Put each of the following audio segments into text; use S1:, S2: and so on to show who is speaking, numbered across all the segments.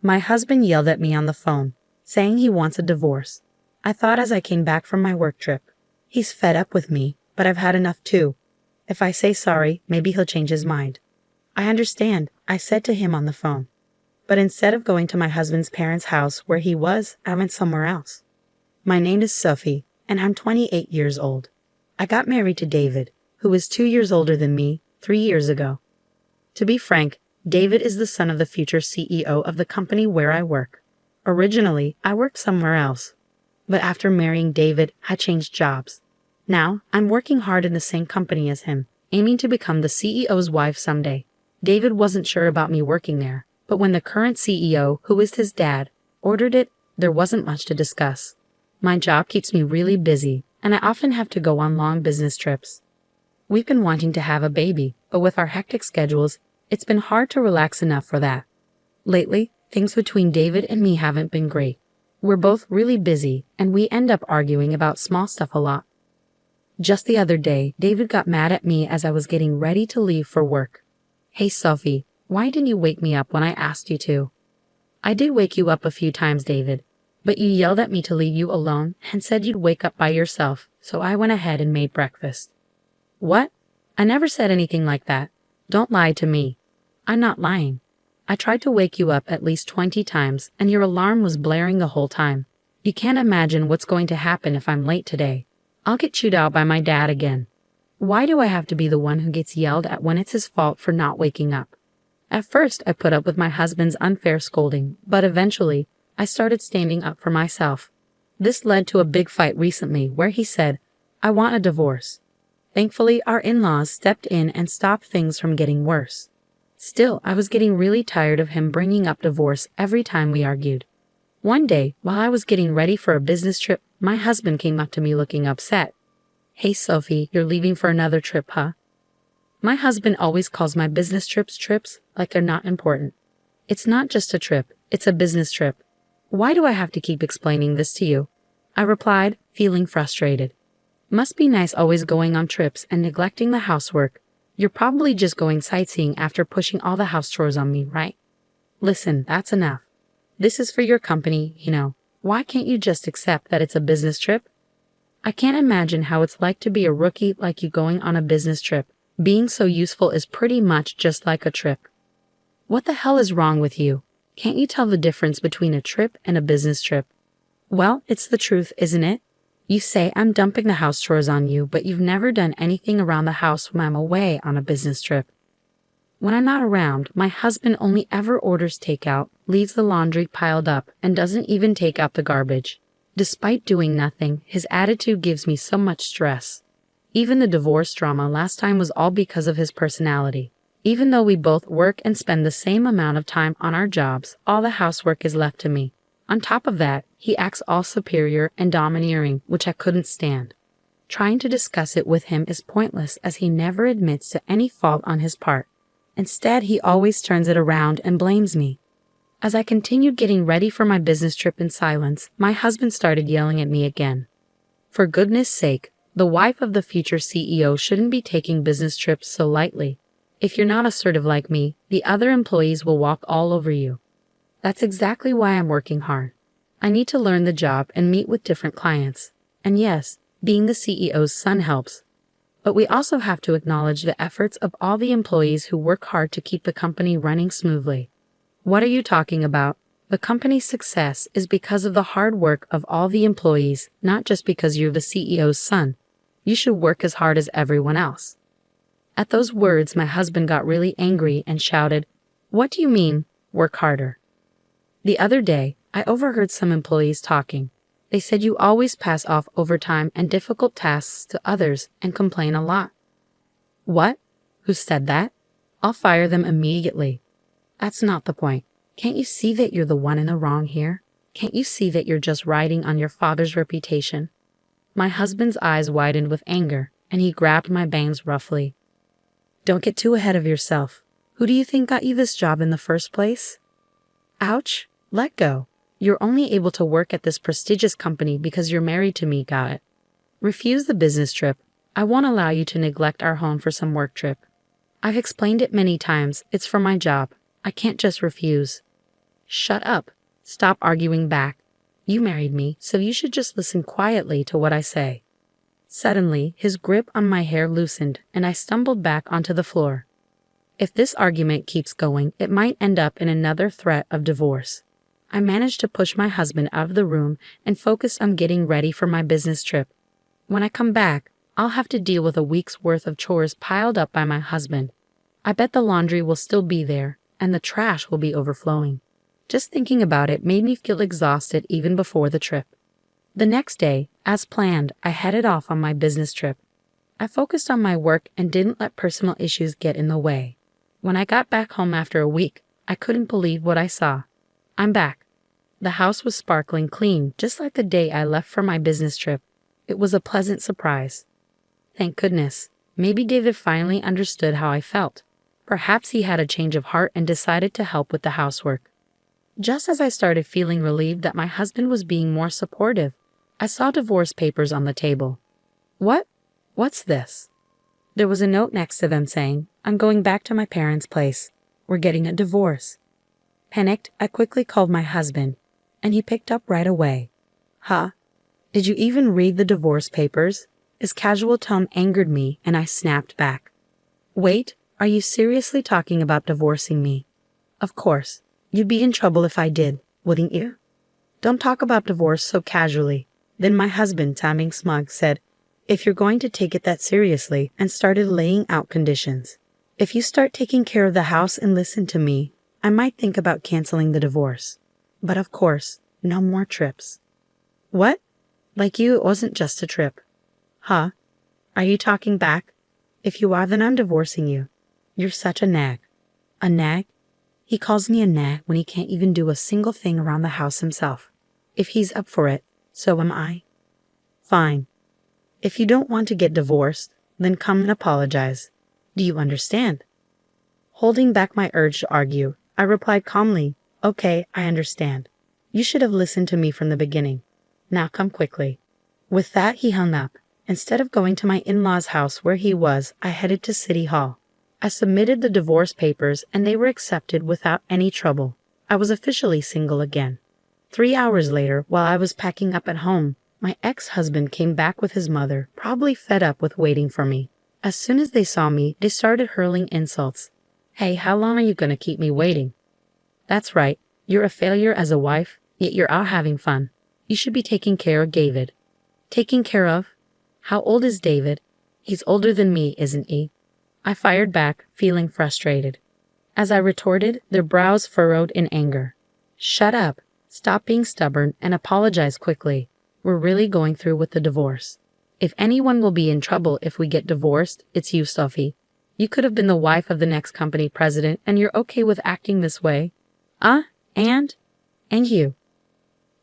S1: My husband yelled at me on the phone, saying he wants a divorce. I thought as I came back from my work trip. He's fed up with me, but I've had enough too. If I say sorry, maybe he'll change his mind. I understand, I said to him on the phone. But instead of going to my husband's parents' house where he was, I went somewhere else. My name is Sophie, and I'm 28 years old. I got married to David, who is 2 years older than me, 3 years ago. To be frank, David is the son of the future CEO of the company where I work. Originally, I worked somewhere else. But after marrying David, I changed jobs. Now, I'm working hard in the same company as him, aiming to become the CEO's wife someday. David wasn't sure about me working there, but when the current CEO, who is his dad, ordered it, there wasn't much to discuss. My job keeps me really busy, and I often have to go on long business trips. We've been wanting to have a baby, but with our hectic schedules, it's been hard to relax enough for that. Lately, things between David and me haven't been great. We're both really busy, and we end up arguing about small stuff a lot. Just the other day, David got mad at me as I was getting ready to leave for work. "Hey Sophie, why didn't you wake me up when I asked you to?" "I did wake you up a few times, David, but you yelled at me to leave you alone and said you'd wake up by yourself, so I went ahead and made breakfast." "What? I never said anything like that. Don't lie to me." "I'm not lying. I tried to wake you up at least 20 times, and your alarm was blaring the whole time. You can't imagine what's going to happen if I'm late today. I'll get chewed out by my dad again. Why do I have to be the one who gets yelled at when it's his fault for not waking up?" At first, I put up with my husband's unfair scolding, but eventually, I started standing up for myself. This led to a big fight recently where he said, "I want a divorce." Thankfully, our in-laws stepped in and stopped things from getting worse. Still, I was getting really tired of him bringing up divorce every time we argued. One day, while I was getting ready for a business trip, my husband came up to me looking upset. "Hey Sophie, you're leaving for another trip, huh?" My husband always calls my business trips like they're not important. It's not just a trip, it's a business trip. "Why do I have to keep explaining this to you?" I replied, feeling frustrated. "Must be nice always going on trips and neglecting the housework. You're probably just going sightseeing after pushing all the house chores on me, right?" "Listen, that's enough. This is for your company, you know. Why can't you just accept that it's a business trip?" I can't imagine how it's like to be a rookie like you going on a business trip. Being so useful is pretty much just like a trip. What the hell is wrong with you? Can't you tell the difference between a trip and a business trip? Well, it's the truth, isn't it? You say I'm dumping the house chores on you, but you've never done anything around the house when I'm away on a business trip. When I'm not around, my husband only ever orders takeout, leaves the laundry piled up, and doesn't even take out the garbage. Despite doing nothing, his attitude gives me so much stress. Even the divorce drama last time was all because of his personality. Even though we both work and spend the same amount of time on our jobs, all the housework is left to me. On top of that, he acts all superior and domineering, which I couldn't stand. Trying to discuss it with him is pointless as he never admits to any fault on his part. Instead, he always turns it around and blames me. As I continued getting ready for my business trip in silence, my husband started yelling at me again. For goodness sake, the wife of the future CEO shouldn't be taking business trips so lightly. If you're not assertive like me, the other employees will walk all over you. That's exactly why I'm working hard. I need to learn the job and meet with different clients. And yes, being the CEO's son helps. But we also have to acknowledge the efforts of all the employees who work hard to keep the company running smoothly. What are you talking about? The company's success is because of the hard work of all the employees, not just because you're the CEO's son. You should work as hard as everyone else. At those words, my husband got really angry and shouted, "What do you mean, work harder?" The other day, I overheard some employees talking. They said you always pass off overtime and difficult tasks to others and complain a lot. What? Who said that? I'll fire them immediately. That's not the point. Can't you see that you're the one in the wrong here? Can't you see that you're just riding on your father's reputation? My husband's eyes widened with anger, and he grabbed my bangs roughly. Don't get too ahead of yourself. Who do you think got you this job in the first place? Ouch. Let go. You're only able to work at this prestigious company because you're married to me, got it? Refuse the business trip. I won't allow you to neglect our home for some work trip. I've explained it many times. It's for my job. I can't just refuse. Shut up. Stop arguing back. You married me, so you should just listen quietly to what I say. Suddenly, his grip on my hair loosened, and I stumbled back onto the floor. If this argument keeps going, it might end up in another threat of divorce. I managed to push my husband out of the room and focused on getting ready for my business trip. When I come back, I'll have to deal with a week's worth of chores piled up by my husband. I bet the laundry will still be there, and the trash will be overflowing. Just thinking about it made me feel exhausted even before the trip. The next day, as planned, I headed off on my business trip. I focused on my work and didn't let personal issues get in the way. When I got back home after a week, I couldn't believe what I saw. I'm back. The house was sparkling clean, just like the day I left for my business trip. It was a pleasant surprise. Thank goodness. Maybe David finally understood how I felt. Perhaps he had a change of heart and decided to help with the housework. Just as I started feeling relieved that my husband was being more supportive, I saw divorce papers on the table. What's this? There was a note next to them saying, "I'm going back to my parents' place. We're getting a divorce." Panicked, I quickly called my husband, and he picked up right away. "Huh? Did you even read the divorce papers?" His casual tone angered me, and I snapped back. "Wait, are you seriously talking about divorcing me?" "Of course. You'd be in trouble if I did, wouldn't you?" "Don't talk about divorce so casually." Then my husband, sounding smug, said, "If you're going to take it that seriously," and started laying out conditions. "If you start taking care of the house and listen to me, I might think about canceling the divorce. But of course, no more trips." "What? Like you, it wasn't just a trip." "Huh? Are you talking back? If you are, then I'm divorcing you. You're such a nag." "A nag?" He calls me a nag when he can't even do a single thing around the house himself. If he's up for it, so am I. Fine. If you don't want to get divorced, then come and apologize. Do you understand? Holding back my urge to argue, I replied calmly, "Okay, I understand. You should have listened to me from the beginning. Now come quickly." With that, he hung up. Instead of going to my in-laws' house where he was, I headed to City Hall. I submitted the divorce papers and they were accepted without any trouble. I was officially single again. 3 hours later, while I was packing up at home, my ex-husband came back with his mother, probably fed up with waiting for me. As soon as they saw me, they started hurling insults. "Hey, how long are you going to keep me waiting? That's right, you're a failure as a wife, yet you're out having fun. You should be taking care of David." "Taking care of? How old is David? He's older than me, isn't he?" I fired back, feeling frustrated. As I retorted, their brows furrowed in anger. "Shut up, stop being stubborn, and apologize quickly. We're really going through with the divorce. If anyone will be in trouble if we get divorced, it's you, Sophie. You could have been the wife of the next company president, and you're okay with acting this way? And you.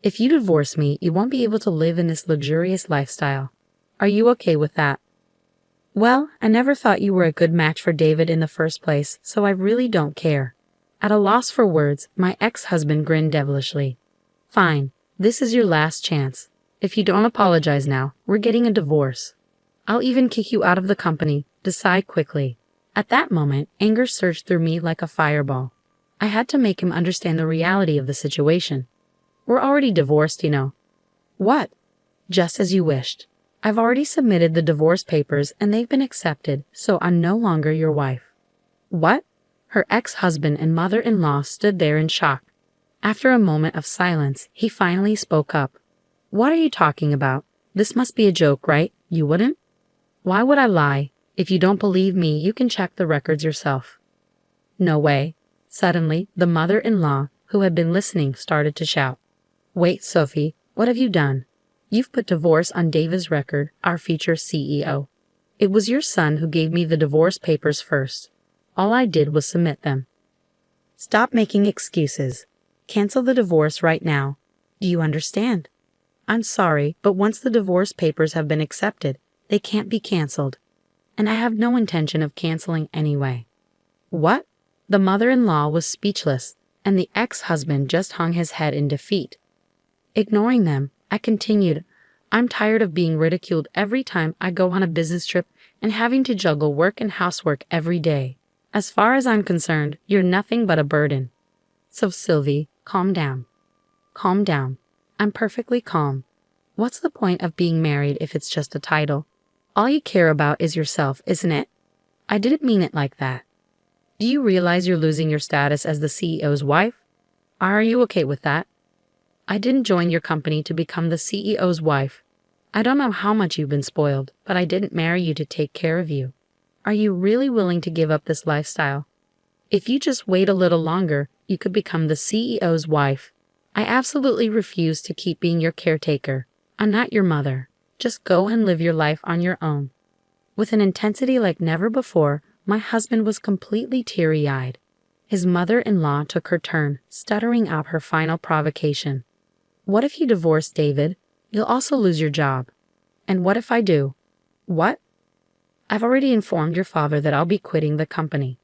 S1: If you divorce me, you won't be able to live in this luxurious lifestyle. Are you okay with that?" "Well, I never thought you were a good match for David in the first place, so I really don't care." At a loss for words, my ex-husband grinned devilishly. "Fine, this is your last chance. If you don't apologize now, we're getting a divorce. I'll even kick you out of the company. Decide quickly." At that moment, anger surged through me like a fireball. I had to make him understand the reality of the situation. "We're already divorced, you know." "What?" "Just as you wished. I've already submitted the divorce papers and they've been accepted, so I'm no longer your wife." "What?" Her ex-husband and mother-in-law stood there in shock. After a moment of silence, he finally spoke up. "What are you talking about? This must be a joke, right? You wouldn't?" "Why would I lie? If you don't believe me, you can check the records yourself." "No way." Suddenly, the mother-in-law, who had been listening, started to shout. "Wait, Sophie, what have you done? You've put divorce on David's record, our future CEO. It was your son who gave me the divorce papers first. All I did was submit them." "Stop making excuses. Cancel the divorce right now. Do you understand? I'm sorry, but once the divorce papers have been accepted, they can't be canceled. And I have no intention of canceling anyway." "What?" The mother-in-law was speechless, and the ex-husband just hung his head in defeat. Ignoring them, I continued, "I'm tired of being ridiculed every time I go on a business trip and having to juggle work and housework every day. As far as I'm concerned, you're nothing but a burden. So Sylvie, Calm down. Calm down. I'm perfectly calm. What's the point of being married if it's just a title? All you care about is yourself, isn't it? I didn't mean it like that. Do you realize you're losing your status as the CEO's wife? Are you okay with that? I didn't join your company to become the CEO's wife. I don't know how much you've been spoiled, but I didn't marry you to take care of you. Are you really willing to give up this lifestyle? If you just wait a little longer, you could become the CEO's wife. I absolutely refuse to keep being your caretaker. I'm not your mother. Just go and live your life on your own. With an intensity like never before, my husband was completely teary-eyed. His mother-in-law took her turn, stuttering out her final provocation. What if you divorce David? You'll also lose your job. And what if I do? What? I've already informed your father that I'll be quitting the company.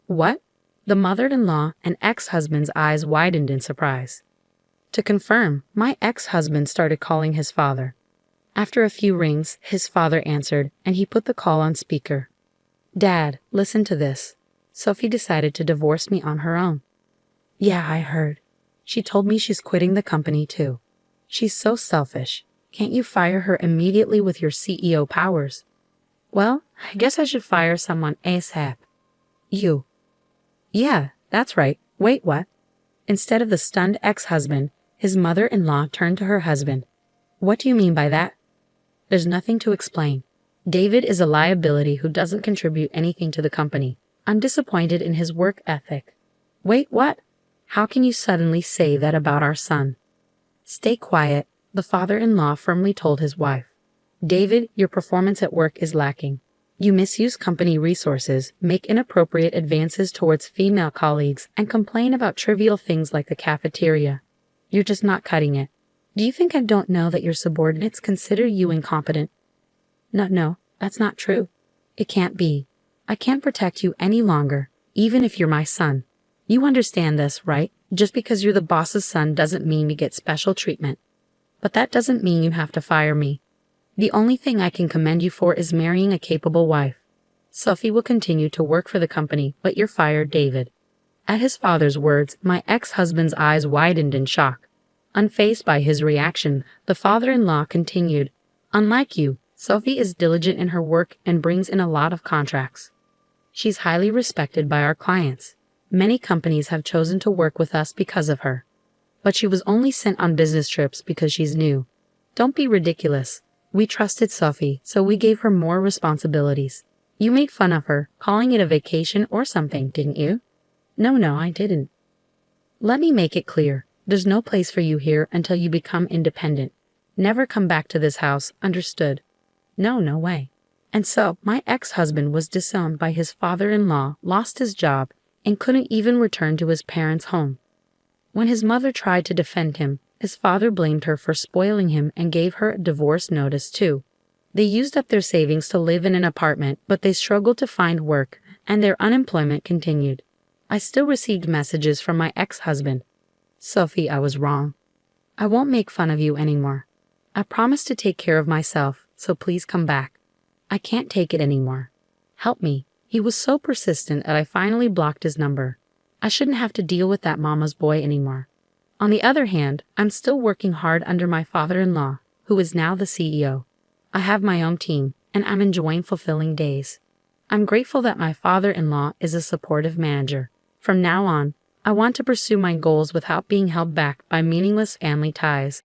S1: What? The mother-in-law and ex-husband's eyes widened in surprise. To confirm, my ex-husband started calling his father. After a few rings, his father answered, and he put the call on speaker. Dad, listen to this. Sophie decided to divorce me on her own. Yeah, I heard. She told me she's quitting the company too. She's so selfish. Can't you fire her immediately with your CEO powers? Well, I guess I should fire someone ASAP. You. Yeah, that's right. Wait, what? Instead of the stunned ex-husband, his mother-in-law turned to her husband. What do you mean by that? There's nothing to explain. David is a liability who doesn't contribute anything to the company. I'm disappointed in his work ethic. Wait, what? How can you suddenly say that about our son? Stay quiet, the father-in-law firmly told his wife. David, your performance at work is lacking. You misuse company resources, make inappropriate advances towards female colleagues, and complain about trivial things like the cafeteria. You're just not cutting it. Do you think I don't know that your subordinates consider you incompetent? No, that's not true. It can't be. I can't protect you any longer, even if you're my son. You understand this, right? Just because you're the boss's son doesn't mean we get special treatment. But that doesn't mean you have to fire me. The only thing I can commend you for is marrying a capable wife. Sophie will continue to work for the company, but you're fired, David. At his father's words, my ex-husband's eyes widened in shock. Unfazed by his reaction, the father-in-law continued, Unlike you, Sophie is diligent in her work and brings in a lot of contracts. She's highly respected by our clients. Many companies have chosen to work with us because of her. But she was only sent on business trips because she's new. Don't be ridiculous. We trusted Sophie, so we gave her more responsibilities. You made fun of her, calling it a vacation or something, didn't you? No, I didn't. Let me make it clear. There's no place for you here until you become independent. Never come back to this house, understood? No way. And so, my ex-husband was disowned by his father-in-law, lost his job, and couldn't even return to his parents' home. When his mother tried to defend him, his father blamed her for spoiling him and gave her a divorce notice too. They used up their savings to live in an apartment, but they struggled to find work, and their unemployment continued. I still received messages from my ex-husband. Sophie, I was wrong. I won't make fun of you anymore. I promised to take care of myself, so please come back. I can't take it anymore. Help me. He was so persistent that I finally blocked his number. I shouldn't have to deal with that mama's boy anymore. On the other hand, I'm still working hard under my father-in-law, who is now the CEO. I have my own team, and I'm enjoying fulfilling days. I'm grateful that my father-in-law is a supportive manager. From now on, I want to pursue my goals without being held back by meaningless family ties.